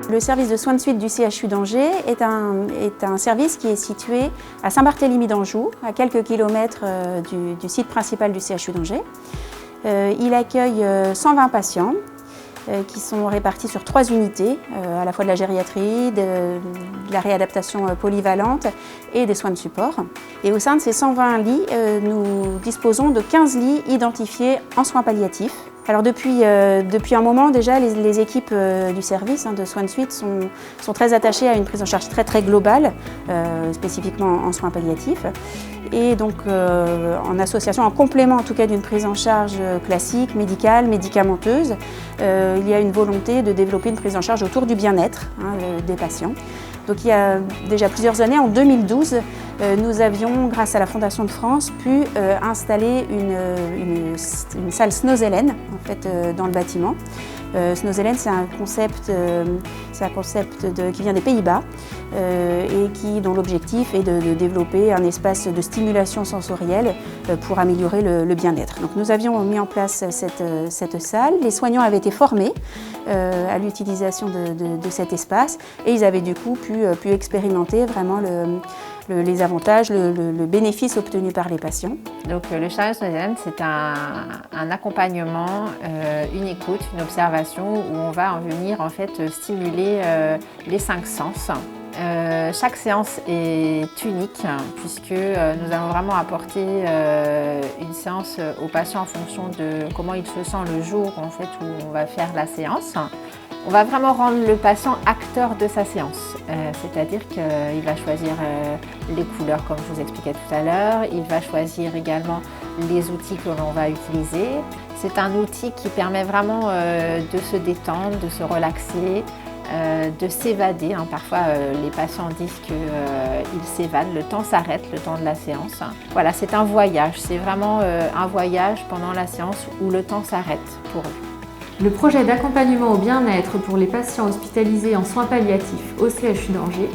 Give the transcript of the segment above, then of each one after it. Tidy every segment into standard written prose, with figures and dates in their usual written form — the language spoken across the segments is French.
Le service de soins de suite du CHU d'Angers est un service qui est situé à Saint-Barthélemy d'Anjou, à quelques kilomètres du site principal du CHU d'Angers. Il accueille 120 patients qui sont répartis sur 3 unités, à la fois de la gériatrie, de la réadaptation polyvalente et des soins de support. Et au sein de ces 120 lits, nous disposons de 15 lits identifiés en soins palliatifs. Alors depuis un moment déjà, les équipes du service de soins de suite sont très attachées à une prise en charge très globale, spécifiquement en soins palliatifs. Et donc en association, en complément en tout cas d'une prise en charge classique, médicale, médicamenteuse, il y a une volonté de développer une prise en charge autour du bien-être des patients. Donc il y a déjà plusieurs années, en 2012, nous avions, grâce à la Fondation de France, pu installer une salle Snozellen en fait, dans le bâtiment. Snozellen, c'est un concept, qui vient des Pays-Bas et dont l'objectif est de développer un espace de stimulation sensorielle pour améliorer le bien-être. Donc nous avions mis en place cette salle, les soignants avaient été formés à l'utilisation de cet espace et ils avaient du coup pu expérimenter vraiment les avantages, le bénéfice obtenu par les patients. Donc le challenge Snozellen, c'est un accompagnement, une écoute, une observation où on va venir en fait stimuler les 5 sens. Chaque séance est unique puisque nous allons vraiment apporter une séance au patient en fonction de comment il se sent le jour en fait, où on va faire la séance. On va vraiment rendre le patient acteur de sa séance, c'est-à-dire qu'il va choisir les couleurs comme je vous expliquais tout à l'heure, il va choisir également les outils que l'on va utiliser. C'est un outil qui permet vraiment de se détendre, de se relaxer, de s'évader. Parfois les patients disent qu'ils s'évadent, le temps s'arrête, le temps de la séance. Voilà, c'est un voyage, c'est vraiment un voyage pendant la séance où le temps s'arrête pour eux. Le projet d'accompagnement au bien-être pour les patients hospitalisés en soins palliatifs au CHU d'Angers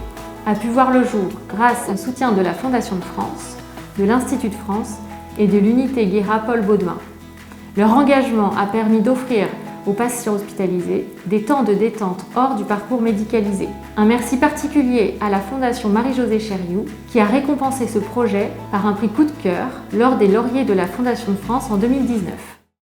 a pu voir le jour grâce au soutien de la Fondation de France, de l'Institut de France et de l'unité Guéra Paul Baudouin. Leur engagement a permis d'offrir aux patients hospitalisés des temps de détente hors du parcours médicalisé. Un merci particulier à la Fondation Marie-Josée Chériou qui a récompensé ce projet par un prix coup de cœur lors des lauriers de la Fondation de France en 2019.